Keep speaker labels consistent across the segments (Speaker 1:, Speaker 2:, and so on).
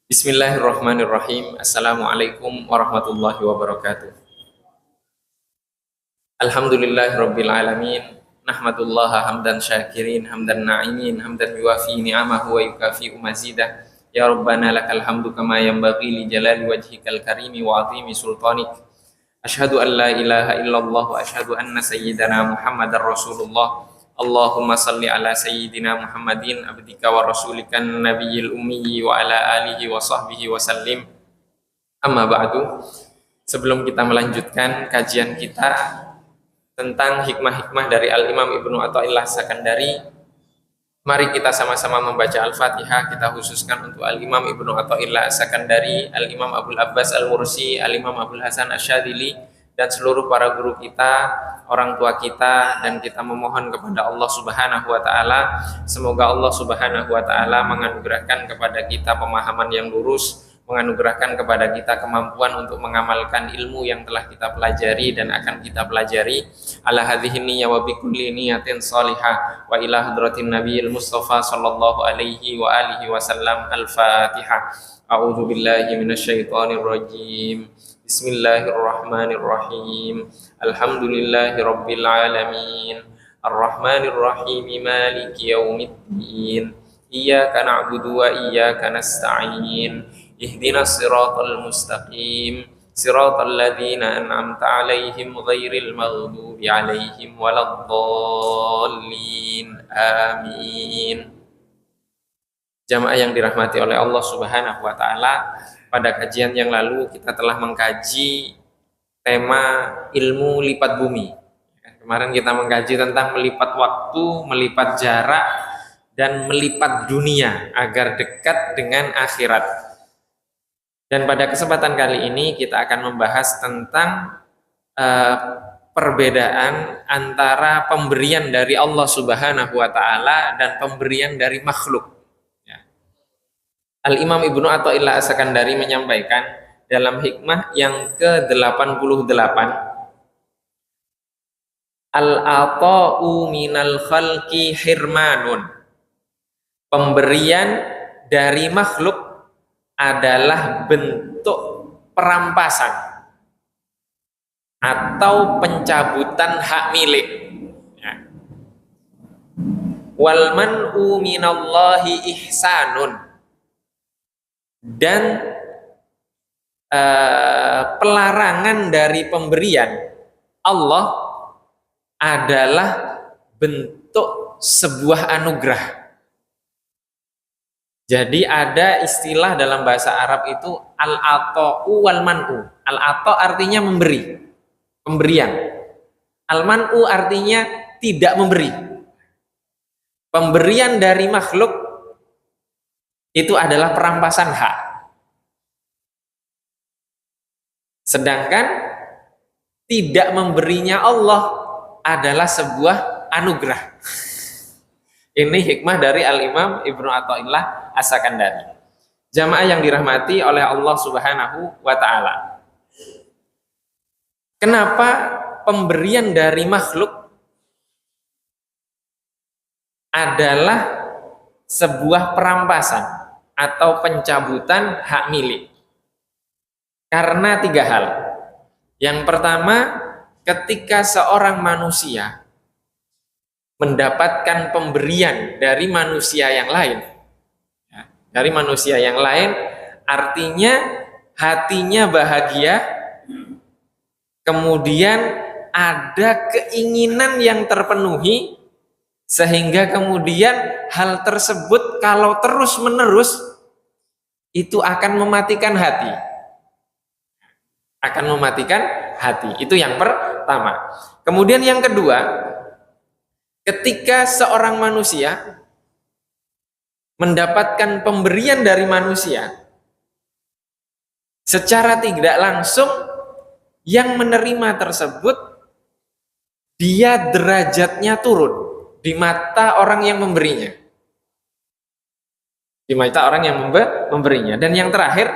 Speaker 1: Bismillahirrahmanirrahim. Assalamualaikum warahmatullahi wabarakatuh. Alhamdulillahirabbil alamin. Nahmadullaha hamdan syakirin, hamdan na'imin, hamdan yuwafi ni'amahu wa yukafi'u mazidah. Ya Rabbana lakal hamdu kama yanbaghi li jalali wajhikal karimi wa 'azimi sultanik. Asyhadu an la ilaha illallah wa asyhadu anna sayyidana Muhammadar Rasulullah. Allahumma salli ala sayyidina Muhammadin abdika wa rasulikan nabiyil ummi wa ala alihi wa sahbihi wa sallim. Amma ba'du. Sebelum kita melanjutkan kajian kita tentang hikmah-hikmah dari Al-Imam Ibnu Athaillah Sakandari, mari kita sama-sama membaca Al-Fatihah. Kita khususkan untuk Al-Imam Ibnu Athaillah Sakandari, Al-Imam Abul Abbas Al-Mursi, Al-Imam Abul Hasan Asy-Syadzili, dan seluruh para guru kita, orang tua kita, dan kita memohon kepada Allah Subhanahu wa taala, semoga Allah Subhanahu wa taala menganugerahkan kepada kita pemahaman yang lurus, menganugerahkan kepada kita kemampuan untuk mengamalkan ilmu yang telah kita pelajari dan akan kita pelajari. Ala hadhihi niyyah wa bikulli niyatin shalihah wa ila hadratin nabiyil mustafa sallallahu alaihi wa alihi wasallam. Al-Fatihah. A'udzu billahi minasyaitonir rajim. Bismillahirrahmanirrahim. Alhamdulillahi rabbil alamin. Arrahmanir rahim. Maliki yaumiddin. Iyyaka na'budu wa iyyaka nasta'in. Ihdinas siratal mustaqim. Siratal ladzina an'amta 'alaihim ghairil maghdubi 'alaihim waladdallin. Amin. Jamaah yang dirahmati oleh Allah Subhanahu wa taala, pada kajian yang lalu kita telah mengkaji tema ilmu lipat bumi. Kemarin kita mengkaji tentang melipat waktu, melipat jarak, dan melipat dunia agar dekat dengan akhirat. Dan pada kesempatan kali ini kita akan membahas tentang perbedaan antara pemberian dari Allah Subhanahu wa taala dan pemberian dari makhluk. Al-Imam Ibnu Athaillah As-Sakandari menyampaikan dalam hikmah yang ke-88, Al-ata'u minal khalqi hirmanun. Pemberian dari makhluk adalah bentuk perampasan atau pencabutan hak milik. Wal man'u minallahi ihsanun. Dan pelarangan dari pemberian Allah adalah bentuk sebuah anugerah. Jadi ada istilah dalam bahasa Arab itu al-ata'u wal man'u. Al-ata' artinya memberi, pemberian. Al-man'u artinya tidak memberi. Pemberian dari makhluk itu adalah perampasan hak. Sedangkan tidak memberinya Allah adalah sebuah anugerah. Ini hikmah dari Al-Imam Ibnu Athaillah As-Sakandari. Jamaah yang dirahmati oleh Allah Subhanahu wa taala. Kenapa pemberian dari makhluk adalah sebuah perampasan atau pencabutan hak milik? Karena tiga hal. Yang pertama, ketika seorang manusia mendapatkan pemberian dari manusia yang lain, artinya hatinya bahagia, kemudian ada keinginan yang terpenuhi, sehingga kemudian hal tersebut kalau terus-menerus itu akan mematikan hati. Itu yang pertama. Kemudian yang kedua, ketika seorang manusia mendapatkan pemberian dari manusia, secara tidak langsung yang menerima tersebut dia derajatnya turun di mata orang yang memberinya. 5 juta orang yang memberinya. Dan yang terakhir,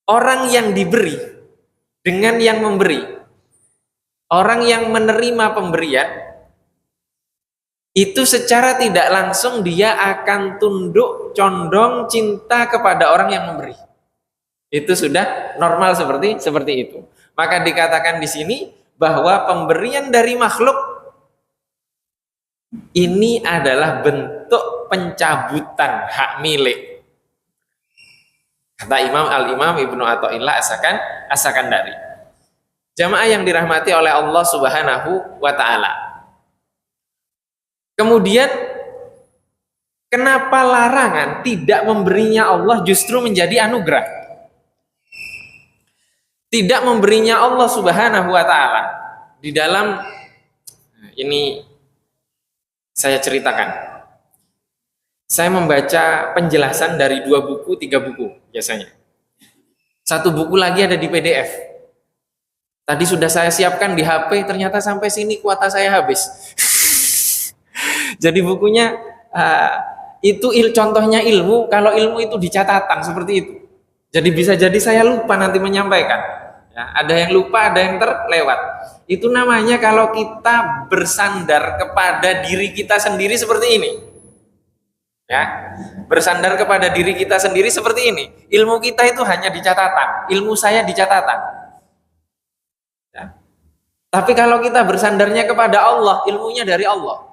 Speaker 1: orang yang diberi dengan yang memberi. Orang yang menerima pemberian itu secara tidak langsung dia akan tunduk, condong, cinta kepada orang yang memberi. Itu sudah normal seperti itu. Maka dikatakan di sini bahwa pemberian dari makhluk ini adalah bentuk pencabutan hak milik. Kata Al-Imam Ibnu Athaillah As-Sakandari. Jamaah yang dirahmati oleh Allah Subhanahu wa taala. Kemudian kenapa larangan tidak memberinya Allah justru menjadi anugerah? Tidak memberinya Allah Subhanahu wa taala di dalam ini saya ceritakan. Saya membaca penjelasan dari 2 buku, 3 buku biasanya. 1 buku lagi ada di PDF. Tadi sudah saya siapkan di HP, ternyata sampai sini kuota saya habis. Jadi bukunya itu contohnya ilmu, kalau ilmu itu di catatan seperti itu. Jadi bisa jadi saya lupa nanti menyampaikan. Ya, ada yang lupa, ada yang terlewat. Itu namanya kalau kita bersandar kepada diri kita sendiri seperti ini. Ya, bersandar kepada diri kita sendiri seperti ini. Ilmu kita itu hanya di catatan, ilmu saya di catatan. Ya. Tapi kalau kita bersandarnya kepada Allah, ilmunya dari Allah.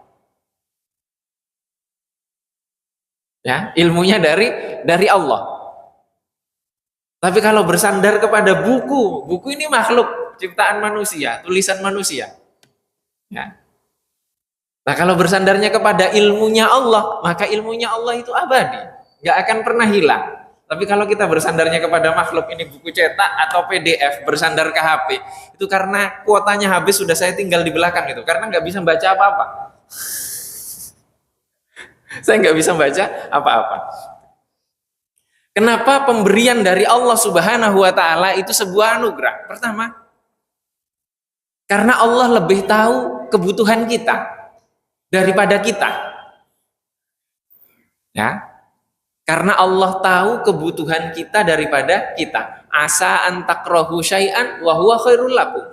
Speaker 1: Ya, ilmunya dari Allah. Tapi kalau bersandar kepada buku ini makhluk ciptaan manusia, tulisan manusia. Ya. Nah, kalau bersandarnya kepada ilmunya Allah, maka ilmunya Allah itu abadi, nggak akan pernah hilang. Tapi kalau kita bersandarnya kepada makhluk, ini buku cetak atau PDF, bersandar ke HP, itu karena kuotanya habis, sudah saya tinggal di belakang itu, karena nggak bisa baca apa-apa. Saya nggak bisa baca apa-apa. Kenapa pemberian dari Allah Subhanahu wa taala itu sebuah anugerah? Pertama, karena Allah lebih tahu kebutuhan kita daripada kita. Ya. Karena Allah tahu kebutuhan kita daripada kita. Asa an takrahu syai'an wa huwa khairul lakum.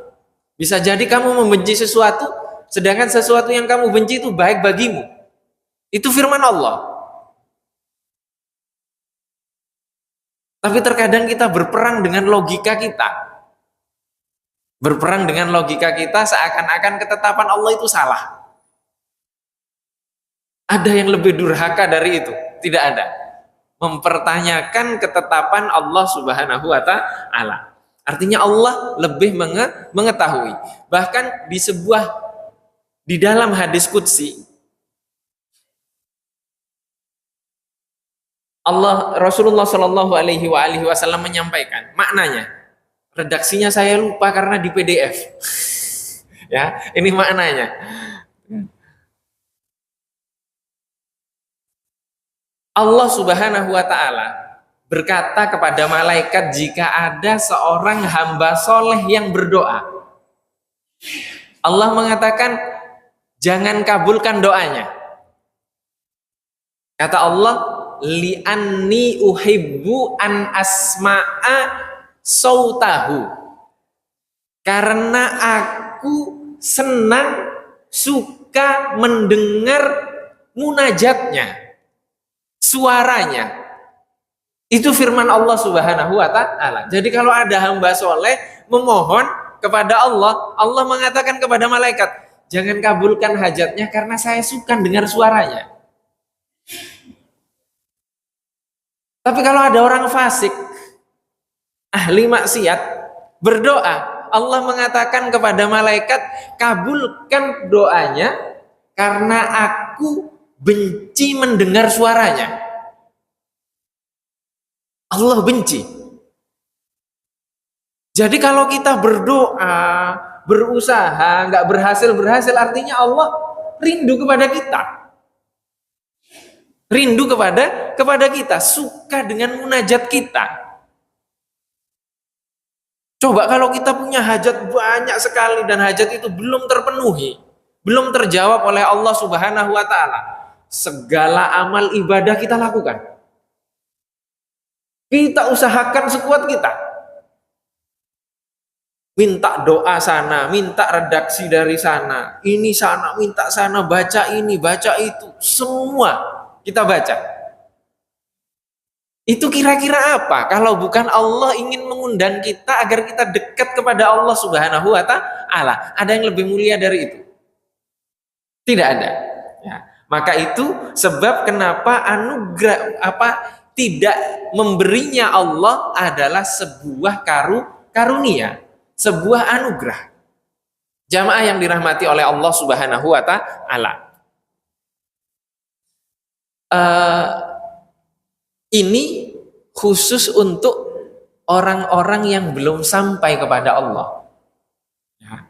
Speaker 1: Bisa jadi kamu membenci sesuatu, sedangkan sesuatu yang kamu benci itu baik bagimu. Itu firman Allah. Tapi terkadang kita berperang dengan logika kita. Berperang dengan logika kita seakan-akan ketetapan Allah itu salah. Ada yang lebih durhaka dari itu? Tidak ada. Mempertanyakan ketetapan Allah Subhanahu wa taala. Artinya Allah lebih mengetahui. Bahkan di dalam hadis qudsi, Rasulullah Shallallahu Alaihi Wasallam menyampaikan maknanya. Redaksinya saya lupa karena di PDF. Ya, ini maknanya. Allah Subhanahu wa taala berkata kepada malaikat, jika ada seorang hamba soleh yang berdoa, Allah mengatakan, jangan kabulkan doanya. Kata Allah, li'anni uhibbu an asma'a sautahu, karena aku senang, suka mendengar munajatnya, suaranya. Itu firman Allah Subhanahu wa taala. Jadi kalau ada hamba soleh memohon kepada Allah, Allah mengatakan kepada malaikat, jangan kabulkan hajatnya karena saya suka dengar suaranya. Tapi kalau ada orang fasik, ahli maksiat, berdoa, Allah mengatakan kepada malaikat, kabulkan doanya karena aku benci mendengar suaranya. Allah benci. Jadi kalau kita berdoa, berusaha, nggak berhasil, artinya Allah rindu kepada kita. Rindu kepada kita, suka dengan munajat kita. Coba kalau kita punya hajat banyak sekali dan hajat itu belum terpenuhi, belum terjawab oleh Allah Subhanahu wa taala. segala amal ibadah kita lakukan. Kita usahakan sekuat kita. Minta doa sana, minta redaksi dari sana, ini sana, minta sana, baca ini, baca itu, semua kita baca. Itu kira-kira apa? Kalau bukan Allah ingin mengundang kita agar kita dekat kepada Allah Subhanahu wa Ta'ala. Ada yang lebih mulia dari itu? Tidak ada. Ya. Maka itu sebab kenapa anugerah tidak memberinya Allah adalah sebuah karunia, sebuah anugerah. Jamaah yang dirahmati oleh Allah Subhanahu wa Ta'ala. Ini khusus untuk orang-orang yang belum sampai kepada Allah. Ya.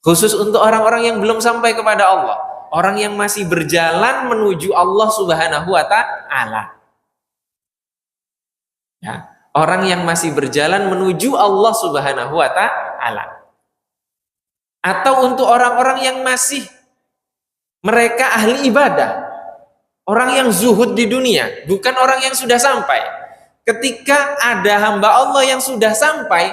Speaker 1: Khusus untuk orang-orang yang belum sampai kepada Allah. Orang yang masih berjalan menuju Allah Subhanahu wa Ta'ala. Ya. Orang yang masih berjalan menuju Allah Subhanahu wa Ta'ala. Atau untuk orang-orang yang masih mereka ahli ibadah. Orang yang zuhud di dunia, bukan orang yang sudah sampai. Ketika ada hamba Allah yang sudah sampai,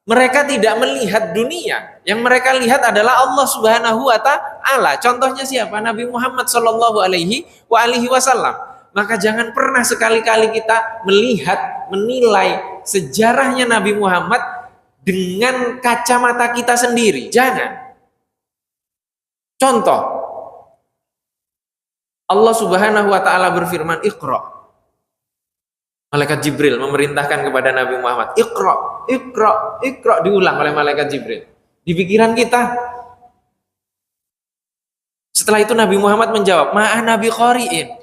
Speaker 1: mereka tidak melihat dunia. Yang mereka lihat adalah Allah Subhanahu wa Ta'ala. Contohnya siapa? Nabi Muhammad Shallallahu Alaihi Wasallam. Maka jangan pernah sekali-kali kita melihat, menilai sejarahnya Nabi Muhammad dengan kacamata kita sendiri. Jangan. Contoh, Allah Subhanahu wa Ta'ala berfirman, Iqra. Malaikat Jibril memerintahkan kepada Nabi Muhammad, Iqra, Iqra, Iqra, diulang oleh malaikat Jibril. Di pikiran kita. Setelah itu Nabi Muhammad menjawab, Ma'ana bi qari'in.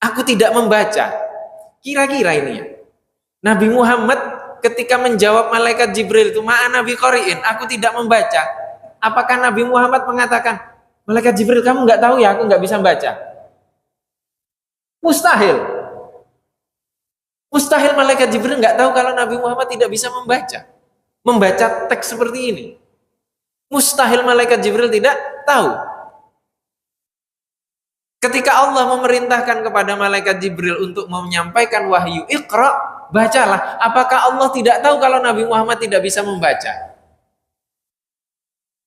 Speaker 1: Aku tidak membaca. Kira-kira ini ya. Nabi Muhammad ketika menjawab malaikat Jibril itu, Ma'ana bi qari'in, aku tidak membaca. Apakah Nabi Muhammad mengatakan, malaikat Jibril, kamu nggak tahu ya aku nggak bisa baca? Mustahil. Mustahil malaikat Jibril nggak tahu kalau Nabi Muhammad tidak bisa membaca teks seperti ini. Mustahil malaikat Jibril tidak tahu. Ketika Allah memerintahkan kepada malaikat Jibril untuk menyampaikan wahyu, Iqra, bacalah. Apakah Allah tidak tahu kalau Nabi Muhammad tidak bisa membaca?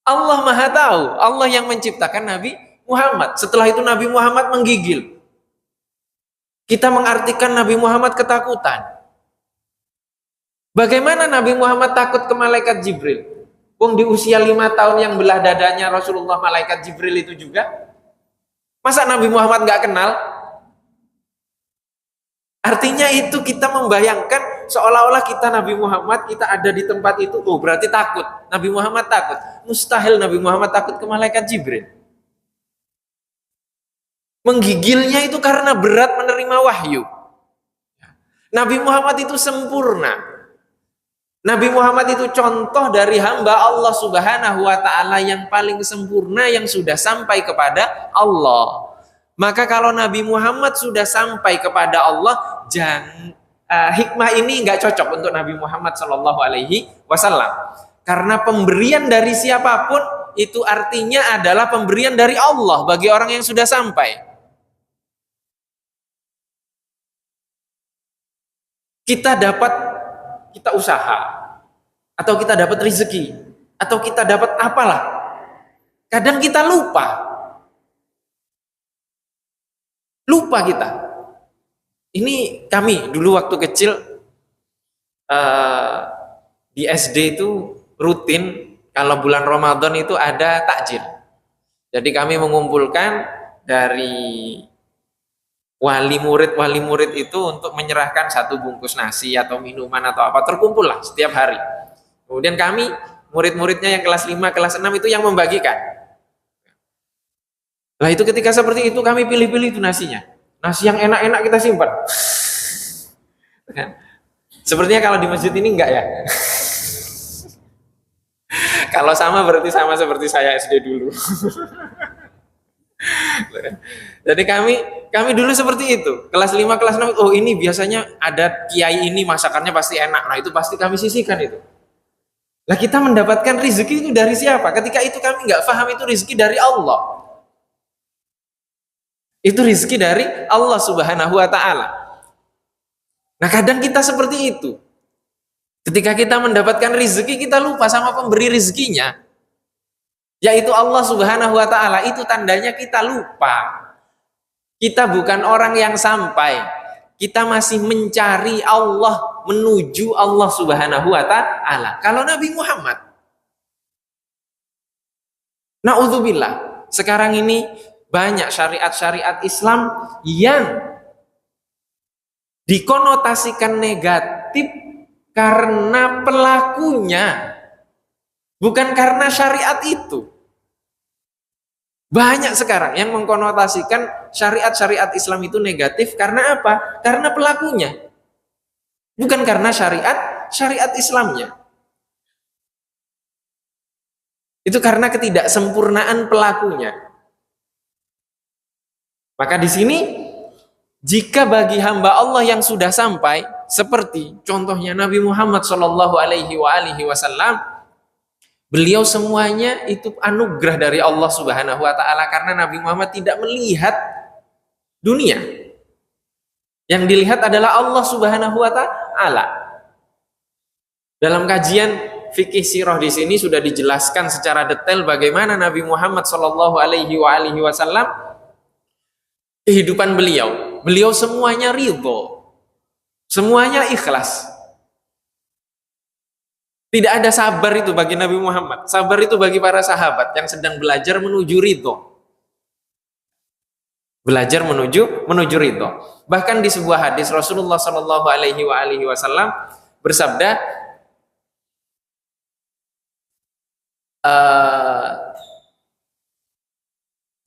Speaker 1: Allah Maha tahu. Allah yang menciptakan Nabi Muhammad. Setelah itu Nabi Muhammad menggigil. Kita mengartikan Nabi Muhammad ketakutan. Bagaimana Nabi Muhammad takut ke malaikat Jibril? Wong di usia 5 tahun yang belah dadanya Rasulullah, malaikat Jibril itu juga. Masa Nabi Muhammad nggak kenal? Artinya itu kita membayangkan seolah-olah kita Nabi Muhammad, kita ada di tempat itu, oh berarti takut. Nabi Muhammad takut. Mustahil Nabi Muhammad takut ke malaikat Jibril. Menggigilnya itu karena berat menerima wahyu. Nabi Muhammad itu sempurna. Nabi Muhammad itu contoh dari hamba Allah Subhanahu wa Ta'ala yang paling sempurna, yang sudah sampai kepada Allah. Maka kalau Nabi Muhammad sudah sampai kepada Allah, hikmah ini nggak cocok untuk Nabi Muhammad Shallallahu Alaihi Wasallam. Karena pemberian dari siapapun itu artinya adalah pemberian dari Allah bagi orang yang sudah sampai. Kita usaha, atau kita dapat rezeki, atau kita dapat apalah. Kadang kita lupa kita. Ini kami dulu waktu kecil di SD itu rutin kalau bulan Ramadan itu ada takjil. Jadi kami mengumpulkan dari wali murid itu untuk menyerahkan 1 bungkus nasi atau minuman atau apa, terkumpul lah setiap hari. Kemudian kami murid-muridnya yang kelas 5, kelas 6 itu yang membagikan. Nah itu ketika seperti itu kami pilih-pilih itu nasinya. Nasi yang enak-enak kita simpan. Sepertinya kalau di masjid ini enggak ya. Kalau sama berarti sama seperti saya SD dulu. Jadi kami dulu seperti itu. Kelas 5, kelas 6, oh ini biasanya ada kiai ini masakannya pasti enak. Nah itu pasti kami sisihkan itu. Lah kita mendapatkan rezeki itu dari siapa? Ketika itu kami nggak paham itu rezeki dari Allah. Itu rizki dari Allah Subhanahu wa Ta'ala. Nah, kadang kita seperti itu. Ketika kita mendapatkan rizki, kita lupa sama pemberi rizkinya, yaitu Allah Subhanahu wa Ta'ala. Itu tandanya kita lupa. Kita bukan orang yang sampai. Kita masih mencari Allah, menuju Allah Subhanahu wa Ta'ala. Kalau Nabi Muhammad, na'udzubillah, sekarang ini banyak syariat-syariat Islam yang dikonotasikan negatif karena pelakunya, bukan karena syariat itu. Banyak sekarang yang mengkonotasikan syariat-syariat Islam itu negatif karena apa? Karena pelakunya, bukan karena syariat Islamnya. Itu karena ketidaksempurnaan pelakunya. Maka di sini, jika bagi hamba Allah yang sudah sampai, seperti contohnya Nabi Muhammad Shallallahu Alaihi Wasallam, beliau semuanya itu anugerah dari Allah Subhanahu Wa Taala, karena Nabi Muhammad tidak melihat dunia, yang dilihat adalah Allah Subhanahu Wa Taala. Dalam kajian fikih sirah di sini sudah dijelaskan secara detail bagaimana Nabi Muhammad Shallallahu Alaihi Wasallam kehidupan beliau. Beliau semuanya ridho, semuanya ikhlas. Tidak ada sabar itu bagi Nabi Muhammad. Sabar itu bagi para sahabat yang sedang belajar menuju ridho. Belajar menuju ridho. Bahkan di sebuah hadis Rasulullah Shallallahu Alaihi Wasallam bersabda,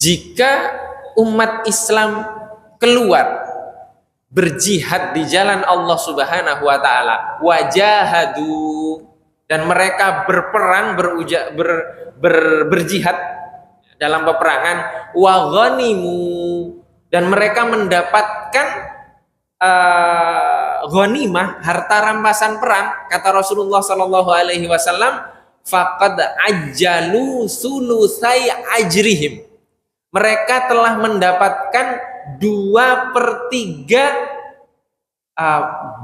Speaker 1: jika umat Islam keluar berjihad di jalan Allah Subhanahu wa Ta'ala, wajahadu, dan mereka berperang, berjihad dalam peperangan, wa ghanimu, dan mereka mendapatkan ghanimah, harta rampasan perang, kata Rasulullah Sallallahu Alaihi Wasallam, faqad ajjalu sulusai ajrihim, mereka telah mendapatkan 2/3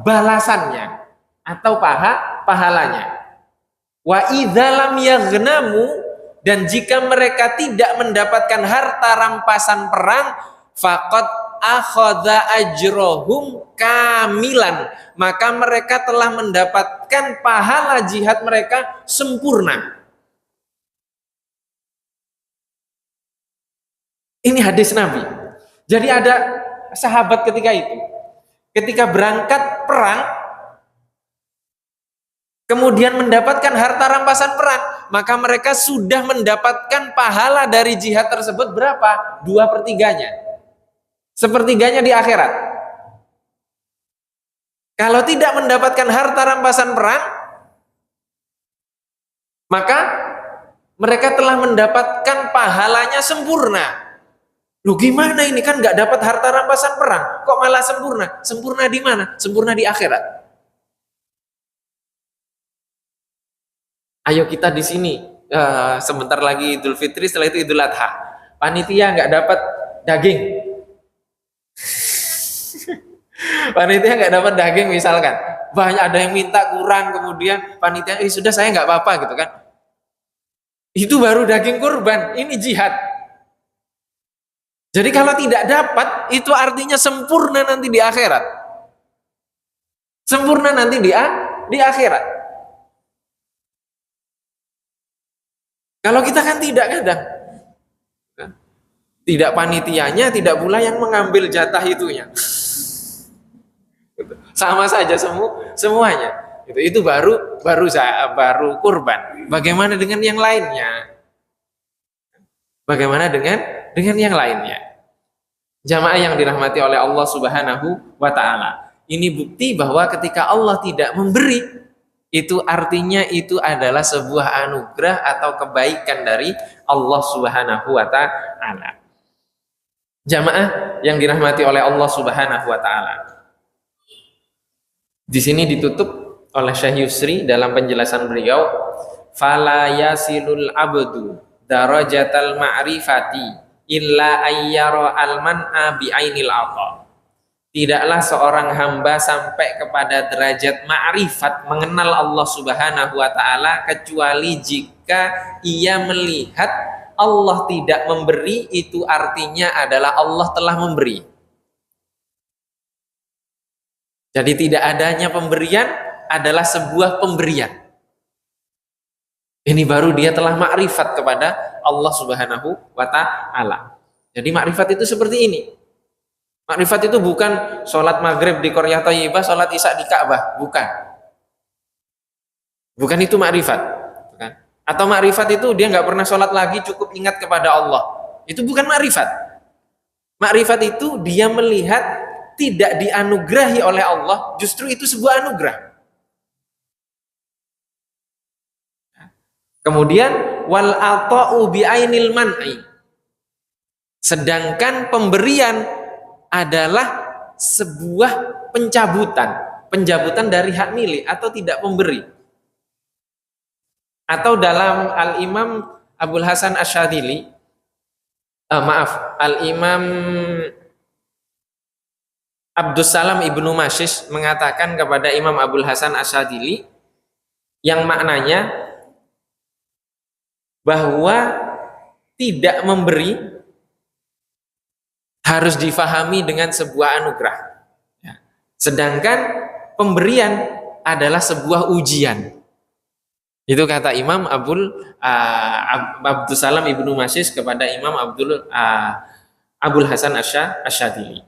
Speaker 1: balasannya atau pahalanya. Wa idza lam yaghnamu, dan jika mereka tidak mendapatkan harta rampasan perang, faqad akhadha ajrohum kamilan, maka mereka telah mendapatkan pahala jihad mereka sempurna. Ini hadis Nabi. Jadi ada sahabat ketika itu, ketika berangkat perang, kemudian mendapatkan harta rampasan perang, maka mereka sudah mendapatkan pahala dari jihad tersebut berapa? 2/3-nya. Sepertiganya di akhirat. Kalau tidak mendapatkan harta rampasan perang, maka mereka telah mendapatkan pahalanya sempurna. Loh, gimana ini, kan nggak dapat harta rampasan perang, kok malah sempurna? Sempurna di mana? Sempurna di akhirat. Ayo kita di sini, sebentar lagi Idul Fitri, setelah itu Idul Adha. Panitia nggak dapat daging. Panitia nggak dapat daging misalkan. Banyak ada yang minta kurang, kemudian panitia, sudah saya nggak apa-apa gitu kan. Itu baru daging kurban, ini jihad. Jadi kalau tidak dapat, itu artinya sempurna nanti di akhirat. Sempurna nanti di akhirat. Kalau kita kan tidak, kadang tidak panitianya, tidak pula yang mengambil jatah itunya. Sama saja semuanya. Itu baru kurban. Bagaimana dengan yang lainnya? Bagaimana dengan yang lainnya? Jamaah yang dirahmati oleh Allah Subhanahu wa Ta'ala. Ini bukti bahwa ketika Allah tidak memberi, itu artinya itu adalah sebuah anugerah atau kebaikan dari Allah Subhanahu wa Ta'ala. Jamaah yang dirahmati oleh Allah Subhanahu wa Ta'ala. Di sini ditutup oleh Syekh Yusri dalam penjelasan beliau, fala yasilul abdu darajatal ma'rifati illa ayyara al-man'a bi'ainil ata. Tidaklah seorang hamba sampai kepada derajat ma'rifat, mengenal Allah Subhanahu wa taala, kecuali jika ia melihat Allah tidak memberi, itu artinya adalah Allah telah memberi. Jadi tidak adanya pemberian adalah sebuah pemberian. Ini baru dia telah ma'rifat kepada Allah Subhanahu wa taala. Jadi ma'rifat itu seperti ini. Makrifat itu bukan sholat maghrib di Qaryah Thayyibah, sholat isya di Ka'bah, bukan. Bukan itu makrifat. Bukan. Atau makrifat itu dia nggak pernah sholat lagi, cukup ingat kepada Allah. Itu bukan makrifat. Makrifat itu dia melihat tidak dianugerahi oleh Allah, justru itu sebuah anugerah. Kemudian wal ata'u bi'ainil man'i. Sedangkan pemberian adalah sebuah pencabutan dari hak milik atau tidak memberi. Atau dalam Al-Imam Abul Hasan Asyadili, Al-Imam Abdus Salam Ibnu Masyis mengatakan kepada Imam Abul Hasan Asyadili, yang maknanya bahwa tidak memberi harus difahami dengan sebuah anugerah. Sedangkan pemberian adalah sebuah ujian. Itu kata Imam Abdus Salam Ibnu Masyis kepada Imam Abul Hasan Asyadili.